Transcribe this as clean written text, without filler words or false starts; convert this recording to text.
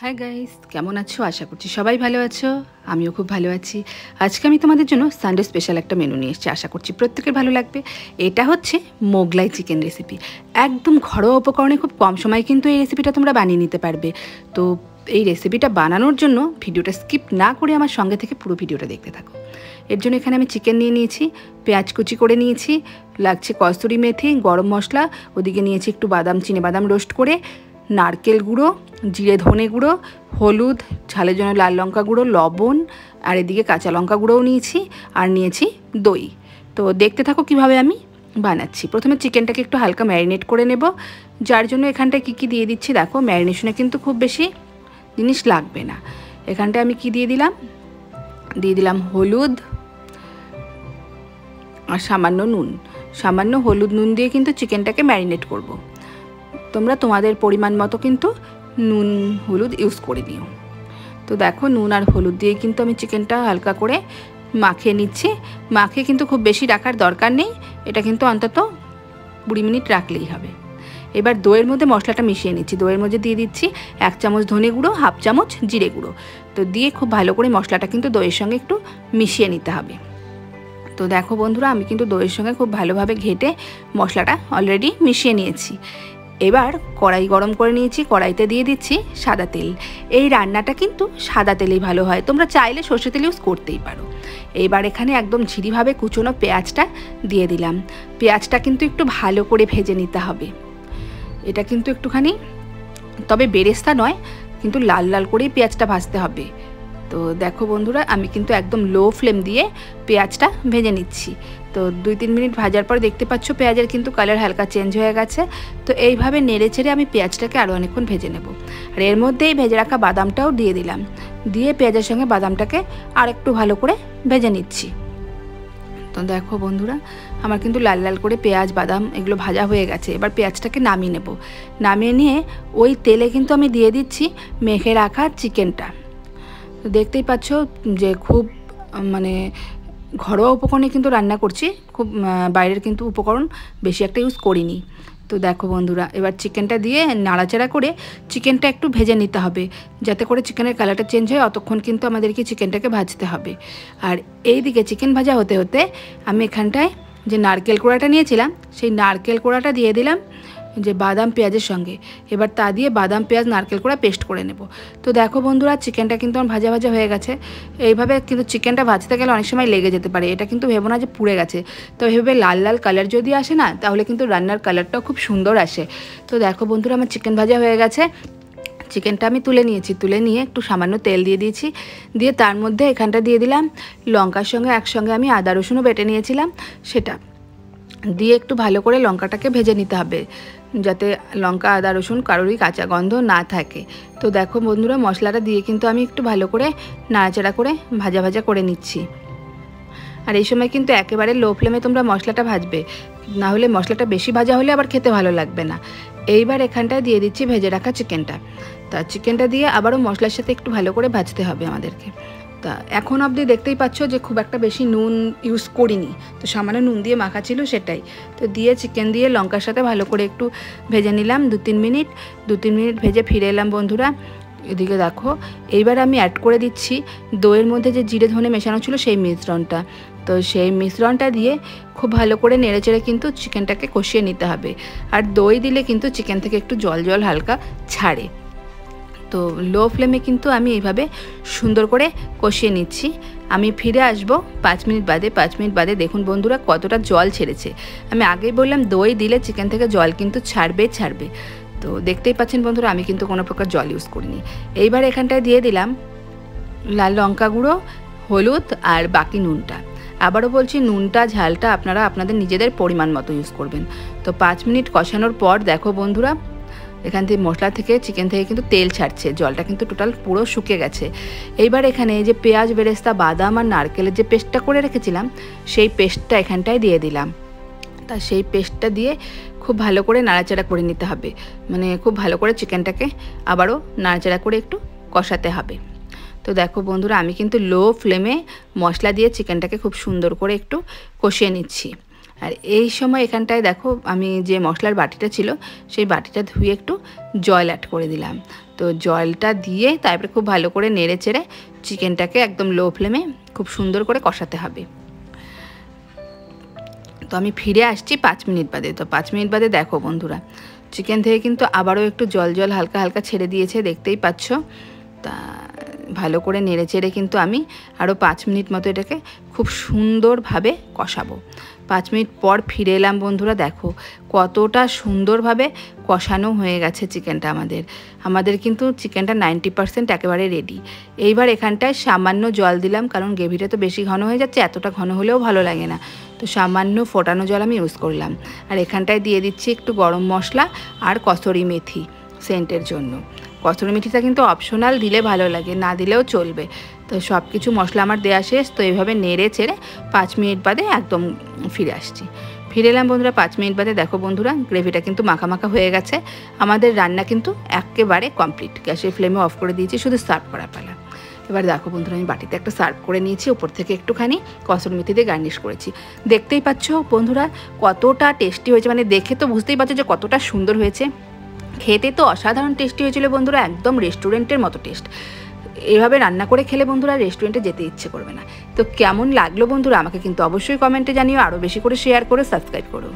Hi guys, केमन आछो? आशा करছি সবাই ভালো আছো। আমিও খুব ভালো আছি। আজকে আমি তোমাদের জন্য সানডে স্পেশাল একটা মেনু নিয়ে এসেছি। আশা করছি প্রত্যেকের ভালো লাগবে। এটা হচ্ছে মোগলাই চিকেন রেসিপি। একদম ঘরোয়া উপকরণে খুব কম সময়ে কিন্তু এই রেসিপিটা তোমরা বানিয়ে নিতে পারবে। তো এই রেসিপিটা বানানোর জন্য ভিডিওটা স্কিপ না করে আমার সঙ্গে থেকে পুরো ভিডিওটা দেখতে থাকো। এর জন্য এখানে আমি চিকেন নিয়ে নিয়েছি, পেঁয়াজ কুচি করে নিয়েছি, লাগছে কস্তুরি মেথি, গরম মশলা, ওদিকে নিয়েছি একটু বাদাম, চিনেবাদাম রোস্ট করে, নারকেল গুঁড়ো, জিরে ধনে গুঁড়ো, হলুদ, ঝালের জন্য লাল লঙ্কা গুঁড়ো, লবণ, আর এদিকে কাঁচা লঙ্কা গুঁড়োও নিয়েছি, আর নিয়েছি দই। তো দেখতে থাকো কিভাবে আমি বানাচ্ছি। প্রথমে চিকেনটাকে একটু হালকা ম্যারিনেট করে নেব, যার জন্য এখানটায় কী কী দিয়ে দিচ্ছি দেখো। ম্যারিনেশনে কিন্তু খুব বেশি জিনিস লাগবে না। এখানটায় আমি কি দিয়ে দিলাম হলুদ আর সামান্য নুন। সামান্য হলুদ নুন দিয়ে কিন্তু চিকেনটাকে ম্যারিনেট করব। তোমরা তোমাদের পরিমাণ মতো কিন্তু নুন হলুদ ইউজ করে নিও। তো দেখো নুন আর হলুদ দিয়ে কিন্তু আমি চিকেনটা হালকা করে মাখিয়ে নিচ্ছি। মাখিয়ে কিন্তু খুব বেশি রাখার দরকার নেই, এটা কিন্তু অন্তত 20 মিনিট রাখলেই হবে। এবার দইয়ের মধ্যে মশলাটা মিশিয়ে নিচ্ছি। দইয়ের মধ্যে দিয়ে দিচ্ছি 1 চামচ ধনে গুঁড়ো, 1/2 চামচ জিরে গুঁড়ো। তো দিয়ে খুব ভালো করে মশলাটা কিন্তু দইয়ের সঙ্গে একটু মিশিয়ে নিতে হবে। তো দেখো বন্ধুরা, আমি কিন্তু দইয়ের সঙ্গে খুব ভালোভাবে ঘেটে মশলাটা অলরেডি মিশিয়ে নিয়েছি। এবার কড়াই গরম করে নিয়েছি, কড়াইতে দিয়ে দিচ্ছি সাদা তেল। এই রান্নাটা কিন্তু সাদা তেলেই ভালো হয়, তোমরা চাইলে সর্ষে তেল ইউজ করতেই পারো। এবার এখানে একদম ঝিরিভাবে কুচোনো পেঁয়াজটা দিয়ে দিলাম। পেঁয়াজটা কিন্তু একটু ভালো করে ভেজে নিতে হবে। এটা কিন্তু একটুখানি, তবে বেরেস্তা নয়, কিন্তু লাল লাল করেই পেঁয়াজটা ভাজতে হবে। তো দেখো বন্ধুরা, আমি কিন্তু একদম লো ফ্লেম দিয়ে পেঁয়াজটা ভেজে নিচ্ছি। তো 2-3 মিনিট ভাজার পর দেখতে পাচ্ছ পেঁয়াজের কিন্তু কালার হালকা চেঞ্জ হয়ে গেছে। তো এইভাবে নেড়ে ছেড়ে আমি পেঁয়াজটাকে আরও অনেকক্ষণ ভেজে নেব। আর এর মধ্যেই ভেজে রাখা বাদামটাও দিয়ে দিলাম। দিয়ে পেঁয়াজের সঙ্গে বাদামটাকে আর একটু ভালো করে ভেজে নিচ্ছি। তো দেখো বন্ধুরা, আমার কিন্তু লাল লাল করে পেঁয়াজ বাদাম এগুলো ভাজা হয়ে গেছে। এবার পেঁয়াজটাকে নামিয়ে নেব। নামিয়ে নিয়ে ওই তেলে কিন্তু আমি দিয়ে দিচ্ছি মেখে রাখা চিকেনটা। তো দেখতেই পাচ্ছ যে খুব ঘরোয়া উপকরণে কিন্তু রান্না করছি, খুব বাইরের কিন্তু উপকরণ বেশি একটা ইউজ করিনি। তো দেখো বন্ধুরা, এবার চিকেনটা দিয়ে নাড়াচাড়া করে চিকেনটা একটু ভেজে নিতে হবে, যাতে করে চিকেনের কালারটা চেঞ্জ হয়। অতক্ষণ কিন্তু আমাদেরকে চিকেনটাকে ভাজতে হবে। আর এই দিকে চিকেন ভাজা হতে হতে আমি এখানটায় যে নারকেল কোড়াটা নিয়েছিলাম, সেই নারকেল কোড়াটা দিয়ে দিলাম যে বাদাম পেঁয়াজের সঙ্গে। এবার তা দিয়ে বাদাম পেঁয়াজ নারকেল কোড়া পেস্ট করে নেব। তো দেখো বন্ধুরা, চিকেনটা কিন্তু আমার ভাজা ভাজা হয়ে গেছে। এইভাবে কিন্তু চিকেনটা ভাজতে গেলে অনেক সময় লেগে যেতে পারে, এটা কিন্তু ভেবো না যে পুড়ে গেছে। তো এইভাবে লাল লাল কালার যদি আসে না, তাহলে কিন্তু রান্নার কালারটাও খুব সুন্দর আসে। তো দেখো বন্ধুরা, আমার চিকেন ভাজা হয়ে গেছে। চিকেনটা আমি তুলে নিয়েছি। তুলে নিয়ে একটু সামান্য তেল দিয়ে দিয়েছি। দিয়ে তার মধ্যে এখানটা দিয়ে দিলাম লঙ্কার সঙ্গে একসঙ্গে আমি আদা রসুনও বেটে নিয়েছিলাম, সেটা দিয়ে একটু ভালো করে লঙ্কাটাকে ভেজে নিতে হবে, যাতে লঙ্কা আদা রসুন কারোরই কাঁচা গন্ধ না থাকে। তো দেখো বন্ধুরা, মশলাটা দিয়ে কিন্তু আমি একটু ভালো করে নাড়াচাড়া করে ভাজা ভাজা করে নিচ্ছি। আর এই সময় কিন্তু একেবারে লো ফ্লেমে তোমরা মশলাটা ভাজবে, না হলে মশলাটা বেশি ভাজা হলে আবার খেতে ভালো লাগবে না। এইবার এখানটায় দিয়ে দিচ্ছি ভেজে রাখা চিকেনটা। তা চিকেনটা দিয়ে আবারও মশলার সাথে একটু ভালো করে ভাজতে হবে আমাদেরকে। তা এখন অবধি দেখতেই পাচ্ছ যে খুব একটা বেশি নুন ইউজ করিনি, তো সামান্য নুন দিয়ে মাখা ছিল সেটাই। তো দিয়ে চিকেন দিয়ে লঙ্কার সাথে ভালো করে একটু ভেজে নিলাম 2-3 মিনিট। 2-3 মিনিট ভেজে ফিরে এলাম বন্ধুরা। এদিকে দেখো, এইবার আমি অ্যাড করে দিচ্ছি দইয়ের মধ্যে যে জিরে ধনে মেশানো ছিল সেই মিশ্রণটা। তো সেই মিশ্রণটা দিয়ে খুব ভালো করে নেড়েচেড়ে কিন্তু চিকেনটাকে কষিয়ে নিতে হবে। আর দই দিলে কিন্তু চিকেন থেকে একটু জল জল হালকা ছাড়ে। তো লো ফ্লেমে কিন্তু আমি এইভাবে সুন্দর করে কষিয়ে নিচ্ছি। আমি ফিরে আসবো 5 মিনিট বাদে। 5 মিনিট বাদে দেখুন বন্ধুরা কতটা জল ছেড়েছে। আমি আগেই বললাম দই দিলে চিকেন থেকে জল কিন্তু ছাড়বে। তো দেখতেই পাচ্ছেন বন্ধুরা, আমি কিন্তু কোনো প্রকার জল ইউজ করিনি। এইবার এখানটায় দিয়ে দিলাম লাল লঙ্কা গুঁড়ো, হলুদ আর বাকি নুনটা। আবারও বলছি, নুনটা ঝালটা আপনারা আপনাদের নিজেদের পরিমাণ মতো ইউজ করবেন। তো 5 মিনিট কষানোর পর দেখো বন্ধুরা, এখান থেকে মশলা থেকে চিকেন থেকে কিন্তু তেল ছাড়ছে, জলটা কিন্তু টোটাল পুরো শুকিয়ে গেছে। এইবার এখানে যে পেঁয়াজ বেরেস্তা বাদাম আর নারকেলের যে পেস্টটা করে রেখেছিলাম, সেই পেস্টটা এখানটায় দিয়ে দিলাম। তা সেই পেস্টটা দিয়ে খুব ভালো করে নাড়াচাড়া করে নিতে হবে, খুব ভালো করে চিকেনটাকে আবারও নাড়াচাড়া করে একটু কষাতে হবে। তো দেখো বন্ধুরা, আমি কিন্তু লো ফ্লেমে মশলা দিয়ে চিকেনটাকে খুব সুন্দর করে একটু কষিয়ে নিচ্ছি। আর এই সময় এখানটায় দেখো, আমি যে মশলার বাটিটা ছিল সেই বাটিটা ধুয়ে একটু জল অ্যাড করে দিলাম। তো তো জলটা দিয়ে তারপরে খুব ভালো করে নেড়ে চেড়ে চিকেনটাকে একদম লো ফ্লেমে খুব সুন্দর করে কষাতে হবে। তো আমি ফিরে আসছি 5 মিনিট বাদে। তো 5 মিনিট বাদে দেখো বন্ধুরা, চিকেন থেকে কিন্তু আবারও একটু জল জল হালকা হালকা ছেড়ে দিয়েছে, দেখতেই পাচ্ছ। তা ভালো করে নেড়ে চেড়ে কিন্তু আমি আরও 5 মিনিট মতো এটাকে খুব সুন্দরভাবে কষাবো। 5 মিনিট পর ফিরে এলাম বন্ধুরা, দেখো কতটা সুন্দরভাবে কষানো হয়ে গেছে চিকেনটা। আমাদের কিন্তু চিকেনটা 90% একেবারে রেডি। এইবার এখানটায় সামান্য জল দিলাম, কারণ গ্রেভিটা তো বেশি ঘন হয়ে যাচ্ছে, এতটা ঘন হলেও ভালো লাগে না। তো সামান্য ফোটানো জল আমি ইউজ করলাম। আর এখানটায় দিয়ে দিচ্ছি একটু গরম মশলা আর কসুরি মেথি সেন্টের জন্য। কসুরি মেথিটা কিন্তু অপশনাল, দিলে ভালো লাগে, না দিলেও চলবে। তো সব কিছু মশলা আমার দেওয়া শেষ। তো এইভাবে নেড়ে চেড়ে 5 মিনিট বাদে একদম ফিরে আসছি। ফিরে এলাম বন্ধুরা 5 মিনিট বাদে। দেখো বন্ধুরা, গ্রেভিটা কিন্তু মাখা মাখা হয়ে গেছে। আমাদের রান্না কিন্তু একেবারে কমপ্লিট। গ্যাসের ফ্লেমে অফ করে দিয়েছি, শুধু সার্ভ করা পালা। এবার দেখো বন্ধুরা, আমি বাটিতে একটা সার্ভ করে নিয়েছি, ওপর থেকে একটুখানি কসুরি মেথি দিয়ে গার্নিশ করেছি। দেখতেই পাচ্ছ বন্ধুরা কতটা টেস্টি হয়েছে, মানে দেখে তো বুঝতেই পারছো যে কতটা সুন্দর হয়েছে। খেতে তো অসাধারণ টেস্টি হয়েছিল বন্ধুরা, একদম রেস্টুরেন্টের মতো টেস্ট। এভাবে রান্না করে খেলে বন্ধুরা রেস্টুরেন্টে যেতে ইচ্ছে করবে না। তো কেমন লাগলো বন্ধুরা আমাকে কিন্তু অবশ্যই কমেন্টে জানিও, আরও বেশি করে শেয়ার করে সাবস্ক্রাইব করো।